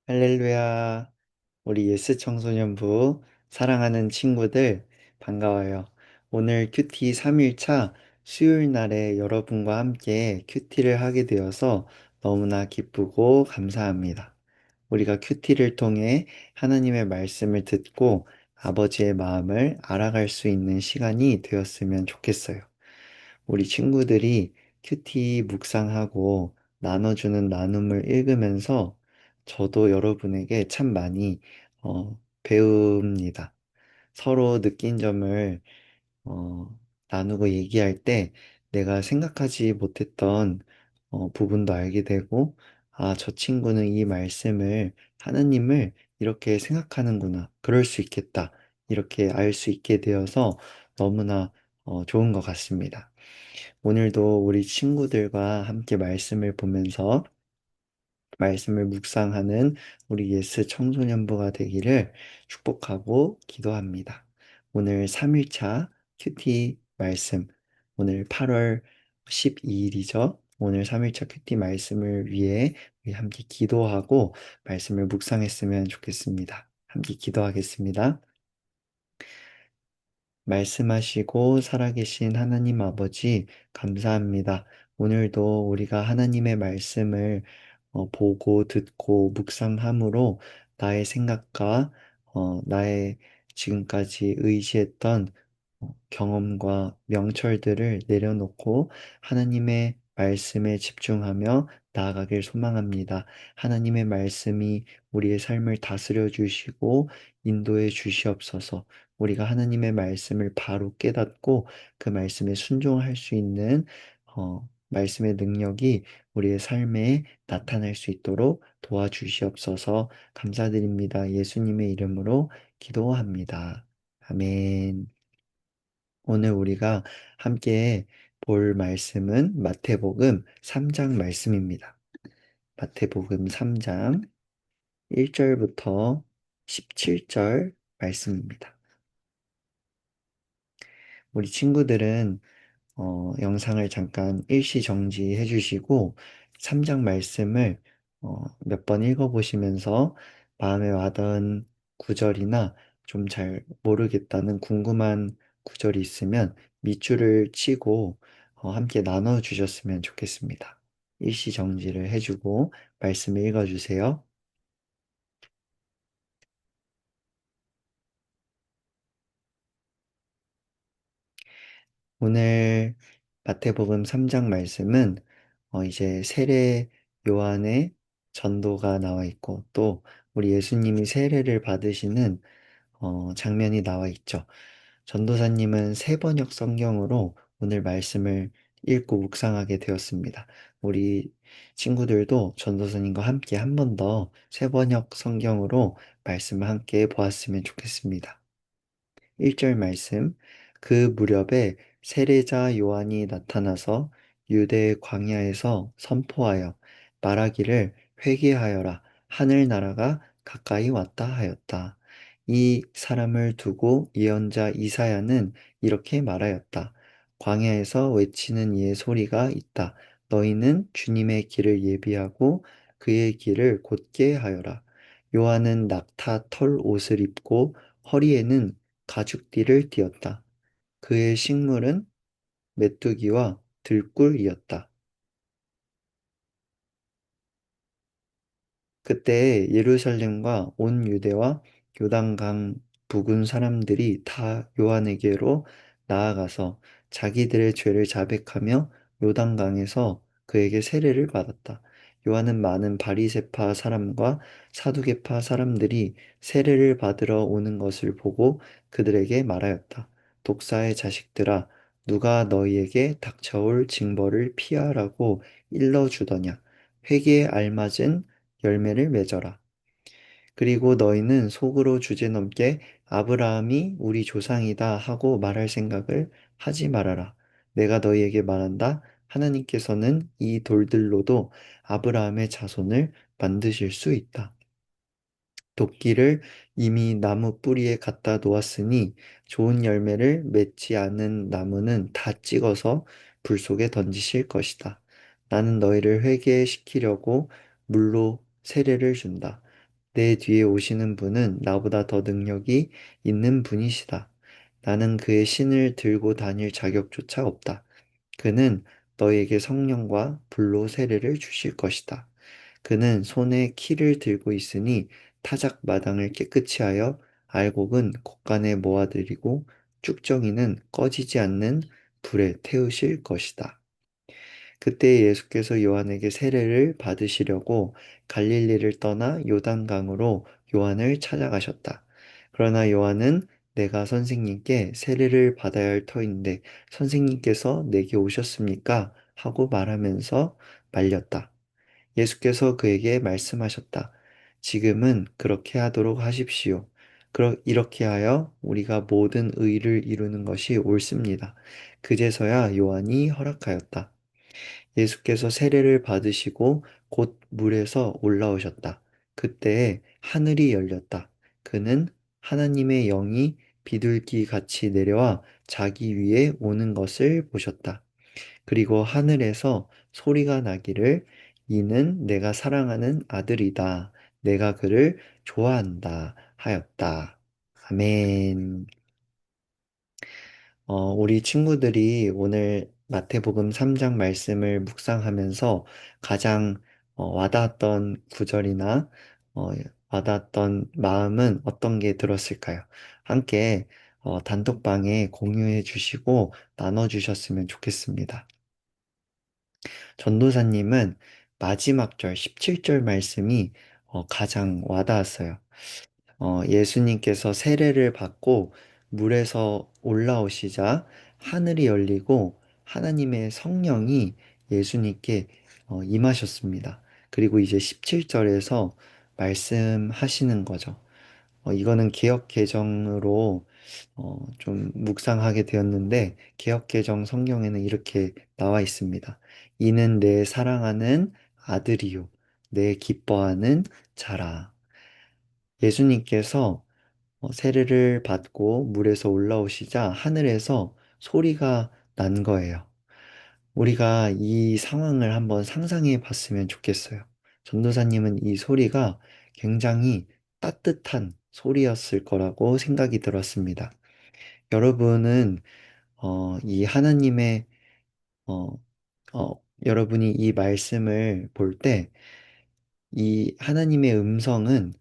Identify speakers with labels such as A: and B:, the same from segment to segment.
A: 할렐루야. 우리 예스 청소년부 사랑하는 친구들 반가워요. 오늘 큐티 3일차 수요일 날에 여러분과 함께 큐티를 하게 되어서 너무나 기쁘고 감사합니다. 우리가 큐티를 통해 하나님의 말씀을 듣고 아버지의 마음을 알아갈 수 있는 시간이 되었으면 좋겠어요. 우리 친구들이 큐티 묵상하고 나눠주는 나눔을 읽으면서 저도 여러분에게 참 많이 배웁니다. 서로 느낀 점을 어, 나누고 얘기할 때 내가 생각하지 못했던 부분도 알게 되고, 아, 저 친구는 이 말씀을, 하나님을 이렇게 생각하는구나. 그럴 수 있겠다. 이렇게 알 수 있게 되어서 너무나 좋은 것 같습니다. 오늘도 우리 친구들과 함께 말씀을 보면서 말씀을 묵상하는 우리 예스 청소년부가 되기를 축복하고 기도합니다. 오늘 3일차 큐티 말씀, 오늘 8월 12일이죠. 오늘 3일차 큐티 말씀을 위해 우리 함께 기도하고 말씀을 묵상했으면 좋겠습니다. 함께 기도하겠습니다. 말씀하시고 살아계신 하나님 아버지, 감사합니다. 오늘도 우리가 하나님의 말씀을 보고 듣고 묵상함으로 나의 생각과 나의 지금까지 의지했던 경험과 명철들을 내려놓고 하나님의 말씀에 집중하며 나아가길 소망합니다. 하나님의 말씀이 우리의 삶을 다스려 주시고 인도해 주시옵소서. 우리가 하나님의 말씀을 바로 깨닫고 그 말씀에 순종할 수 있는 말씀의 능력이 우리의 삶에 나타날 수 있도록 도와주시옵소서. 감사드립니다. 예수님의 이름으로 기도합니다. 아멘. 오늘 우리가 함께 볼 말씀은 마태복음 3장 말씀입니다. 마태복음 3장 1절부터 17절 말씀입니다. 우리 친구들은 영상을 잠깐 일시 정지해 주시고 3장 말씀을 몇 번 읽어보시면서 마음에 와닿은 구절이나 좀 잘 모르겠다는 궁금한 구절이 있으면 밑줄을 치고 함께 나눠 주셨으면 좋겠습니다. 일시 정지를 해주고 말씀을 읽어주세요. 오늘 마태복음 3장 말씀은 이제 세례 요한의 전도가 나와 있고 또 우리 예수님이 세례를 받으시는 장면이 나와 있죠. 전도사님은 세 번역 성경으로 오늘 말씀을 읽고 묵상하게 되었습니다. 우리 친구들도 전도사님과 함께 한 번 더 세 번역 성경으로 말씀을 함께 보았으면 좋겠습니다. 1절 말씀. 그 무렵에 세례자 요한이 나타나서 유대 광야에서 선포하여 말하기를 회개하여라 하늘나라가 가까이 왔다 하였다. 이 사람을 두고 예언자 이사야는 이렇게 말하였다. 광야에서 외치는 이의 소리가 있다. 너희는 주님의 길을 예비하고 그의 길을 곧게 하여라. 요한은 낙타 털 옷을 입고 허리에는 가죽띠를 띠었다. 그의 식물은 메뚜기와 들꿀이었다. 그때 예루살렘과 온 유대와 요단강 부근 사람들이 다 요한에게로 나아가서 자기들의 죄를 자백하며 요단강에서 그에게 세례를 받았다. 요한은 많은 바리새파 사람과 사두개파 사람들이 세례를 받으러 오는 것을 보고 그들에게 말하였다. 독사의 자식들아, 누가 너희에게 닥쳐올 징벌을 피하라고 일러주더냐? 회개에 알맞은 열매를 맺어라. 그리고 너희는 속으로 주제넘게 아브라함이 우리 조상이다 하고 말할 생각을 하지 말아라. 내가 너희에게 말한다. 하나님께서는 이 돌들로도 아브라함의 자손을 만드실 수 있다. 도끼를 이미 나무 뿌리에 갖다 놓았으니 좋은 열매를 맺지 않은 나무는 다 찍어서 불 속에 던지실 것이다. 나는 너희를 회개시키려고 물로 세례를 준다. 내 뒤에 오시는 분은 나보다 더 능력이 있는 분이시다. 나는 그의 신을 들고 다닐 자격조차 없다. 그는 너에게 성령과 불로 세례를 주실 것이다. 그는 손에 키를 들고 있으니 타작 마당을 깨끗이 하여 알곡은 곳간에 모아들이고 쭉정이는 꺼지지 않는 불에 태우실 것이다. 그때 예수께서 요한에게 세례를 받으시려고 갈릴리를 떠나 요단강으로 요한을 찾아가셨다. 그러나 요한은 내가 선생님께 세례를 받아야 할 터인데 선생님께서 내게 오셨습니까? 하고 말하면서 말렸다. 예수께서 그에게 말씀하셨다. 지금은 그렇게 하도록 하십시오. 이렇게 하여 우리가 모든 의를 이루는 것이 옳습니다. 그제서야 요한이 허락하였다. 예수께서 세례를 받으시고 곧 물에서 올라오셨다. 그때 하늘이 열렸다. 그는 하나님의 영이 비둘기 같이 내려와 자기 위에 오는 것을 보셨다. 그리고 하늘에서 소리가 나기를 이는 내가 사랑하는 아들이다. 내가 그를 좋아한다 하였다. 아멘. 우리 친구들이 오늘 마태복음 3장 말씀을 묵상하면서 가장 와닿았던 구절이나 어, 와닿았던 마음은 어떤 게 들었을까요? 함께 단톡방에 공유해 주시고 나눠 주셨으면 좋겠습니다. 전도사님은 마지막 절 17절 말씀이 가장 와닿았어요. 예수님께서 세례를 받고 물에서 올라오시자 하늘이 열리고 하나님의 성령이 예수님께 임하셨습니다. 그리고 이제 17절에서 말씀하시는 거죠. 이거는 개역 개정으로 좀 묵상하게 되었는데 개역 개정 성경에는 이렇게 나와 있습니다. 이는 내 사랑하는 아들이요 내 기뻐하는 자라. 예수님께서 세례를 받고 물에서 올라오시자 하늘에서 소리가 난 거예요. 우리가 이 상황을 한번 상상해 봤으면 좋겠어요. 전도사님은 이 소리가 굉장히 따뜻한 소리였을 거라고 생각이 들었습니다. 여러분은 이 하나님의 어, 여러분이 이 말씀을 볼 때 이 하나님의 음성은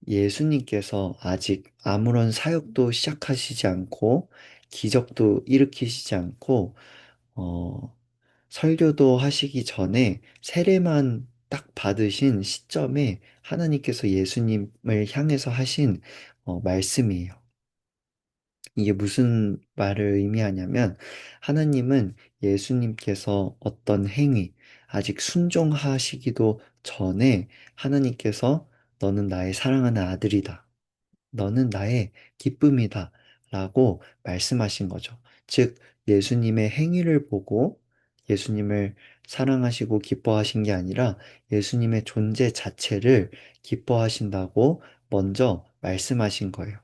A: 예수님께서 아직 아무런 사역도 시작하시지 않고 기적도 일으키시지 않고 어, 설교도 하시기 전에 세례만 딱 받으신 시점에 하나님께서 예수님을 향해서 하신 말씀이에요. 이게 무슨 말을 의미하냐면 하나님은 예수님께서 어떤 행위, 아직 순종하시기도 전에 하나님께서 너는 나의 사랑하는 아들이다. 너는 나의 기쁨이다. 라고 말씀하신 거죠. 즉, 예수님의 행위를 보고 예수님을 사랑하시고 기뻐하신 게 아니라 예수님의 존재 자체를 기뻐하신다고 먼저 말씀하신 거예요.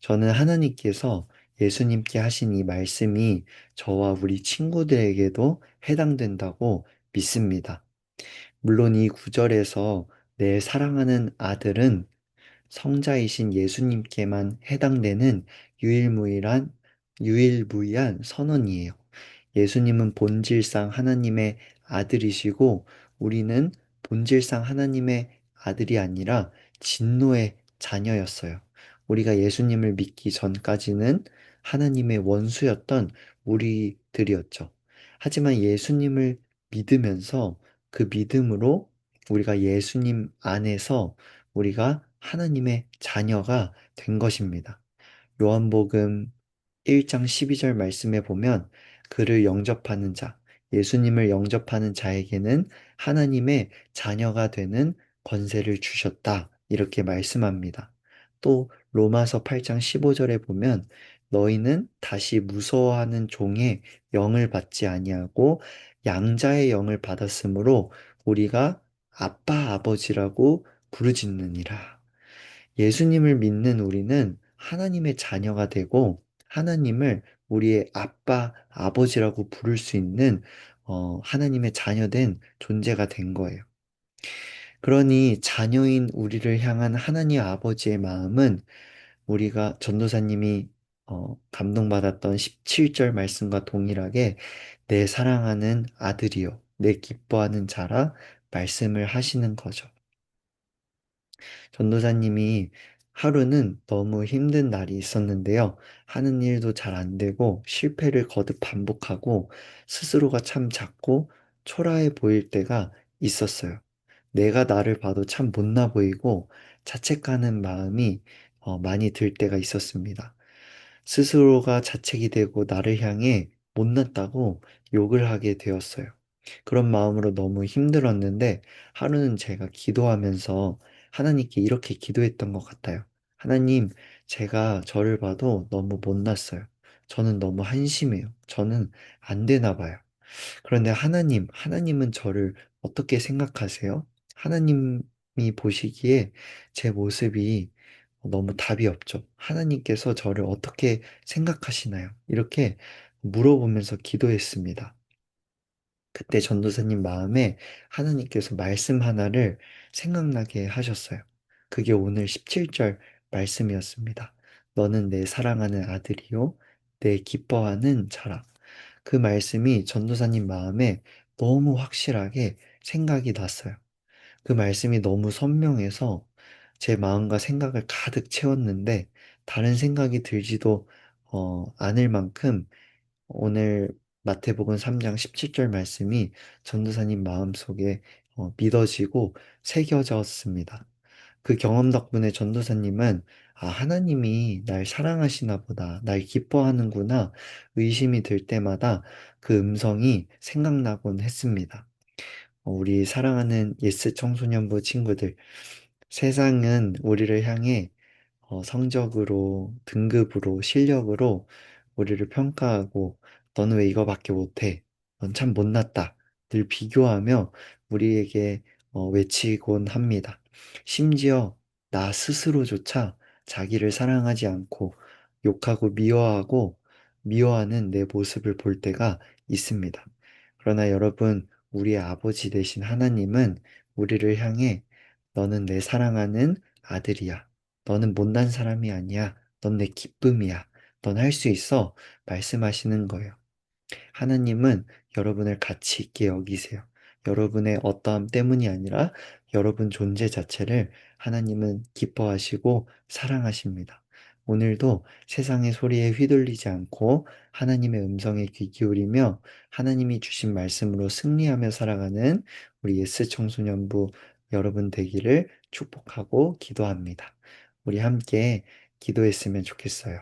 A: 저는 하나님께서 예수님께 하신 이 말씀이 저와 우리 친구들에게도 해당된다고 믿습니다. 물론 이 구절에서 내 사랑하는 아들은 성자이신 예수님께만 해당되는 유일무이한, 유일무이한 선언이에요. 예수님은 본질상 하나님의 아들이시고 우리는 본질상 하나님의 아들이 아니라 진노의 자녀였어요. 우리가 예수님을 믿기 전까지는 하나님의 원수였던 우리들이었죠. 하지만 예수님을 믿으면서 그 믿음으로 우리가 예수님 안에서 우리가 하나님의 자녀가 된 것입니다. 요한복음 1장 12절 말씀에 보면 그를 영접하는 자, 예수님을 영접하는 자에게는 하나님의 자녀가 되는 권세를 주셨다. 이렇게 말씀합니다. 또 로마서 8장 15절에 보면 너희는 다시 무서워하는 종의 영을 받지 아니하고 양자의 영을 받았으므로 우리가 아빠 아버지라고 부르짖느니라. 예수님을 믿는 우리는 하나님의 자녀가 되고 하나님을 우리의 아빠, 아버지라고 부를 수 있는 하나님의 자녀된 존재가 된 거예요. 그러니 자녀인 우리를 향한 하나님 아버지의 마음은 우리가 전도사님이 감동받았던 17절 말씀과 동일하게 내 사랑하는 아들이요, 내 기뻐하는 자라 말씀을 하시는 거죠. 전도사님이 하루는 너무 힘든 날이 있었는데요. 하는 일도 잘 안 되고 실패를 거듭 반복하고 스스로가 참 작고 초라해 보일 때가 있었어요. 내가 나를 봐도 참 못나 보이고 자책하는 마음이 많이 들 때가 있었습니다. 스스로가 자책이 되고 나를 향해 못났다고 욕을 하게 되었어요. 그런 마음으로 너무 힘들었는데 하루는 제가 기도하면서 하나님께 이렇게 기도했던 것 같아요. 하나님, 제가 저를 봐도 너무 못났어요. 저는 너무 한심해요. 저는 안 되나 봐요. 그런데 하나님은 저를 어떻게 생각하세요? 하나님이 보시기에 제 모습이 너무 답이 없죠. 하나님께서 저를 어떻게 생각하시나요? 이렇게 물어보면서 기도했습니다. 그때 전도사님 마음에 하나님께서 말씀 하나를 생각나게 하셨어요. 그게 오늘 17절 말씀이었습니다. 너는 내 사랑하는 아들이요, 내 기뻐하는 자라. 그 말씀이 전도사님 마음에 너무 확실하게 생각이 났어요. 그 말씀이 너무 선명해서 제 마음과 생각을 가득 채웠는데 다른 생각이 들지도 않을 만큼 오늘 마태복음 3장 17절 말씀이 전도사님 마음속에 믿어지고 새겨졌습니다. 그 경험 덕분에 전도사님은 아, 하나님이 날 사랑하시나 보다, 날 기뻐하는구나 의심이 들 때마다 그 음성이 생각나곤 했습니다. 우리 사랑하는 예스 청소년부 친구들, 세상은 우리를 향해 성적으로, 등급으로, 실력으로 우리를 평가하고 너는 왜 이거밖에 못해? 넌 참 못났다. 늘 비교하며 우리에게 외치곤 합니다. 심지어 나 스스로조차 자기를 사랑하지 않고 욕하고 미워하는 내 모습을 볼 때가 있습니다. 그러나 여러분, 우리의 아버지 되신 하나님은 우리를 향해 너는 내 사랑하는 아들이야. 너는 못난 사람이 아니야. 넌 내 기쁨이야. 넌 할 수 있어. 말씀하시는 거예요. 하나님은 여러분을 가치 있게 여기세요. 여러분의 어떠함 때문이 아니라 여러분 존재 자체를 하나님은 기뻐하시고 사랑하십니다. 오늘도 세상의 소리에 휘둘리지 않고 하나님의 음성에 귀 기울이며 하나님이 주신 말씀으로 승리하며 살아가는 우리 예스 청소년부 여러분 되기를 축복하고 기도합니다. 우리 함께 기도했으면 좋겠어요.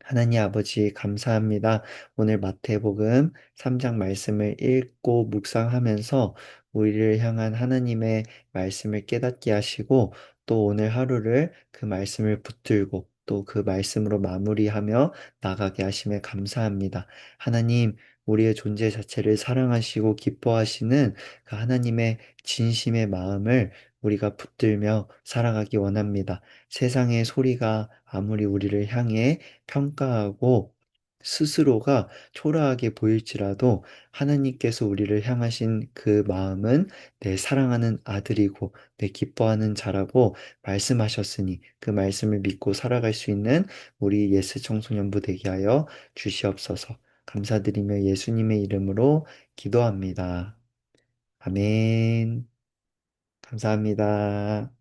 A: 하나님 아버지 감사합니다. 오늘 마태복음 3장 말씀을 읽고 묵상하면서 우리를 향한 하나님의 말씀을 깨닫게 하시고 또 오늘 하루를 그 말씀을 붙들고 또 그 말씀으로 마무리하며 나가게 하심에 감사합니다. 하나님, 우리의 존재 자체를 사랑하시고 기뻐하시는 그 하나님의 진심의 마음을 우리가 붙들며 살아가기 원합니다. 세상의 소리가 아무리 우리를 향해 평가하고 스스로가 초라하게 보일지라도 하나님께서 우리를 향하신 그 마음은 내 사랑하는 아들이고 내 기뻐하는 자라고 말씀하셨으니 그 말씀을 믿고 살아갈 수 있는 우리 예스 청소년부 되게 하여 주시옵소서. 감사드리며 예수님의 이름으로 기도합니다. 아멘. 감사합니다.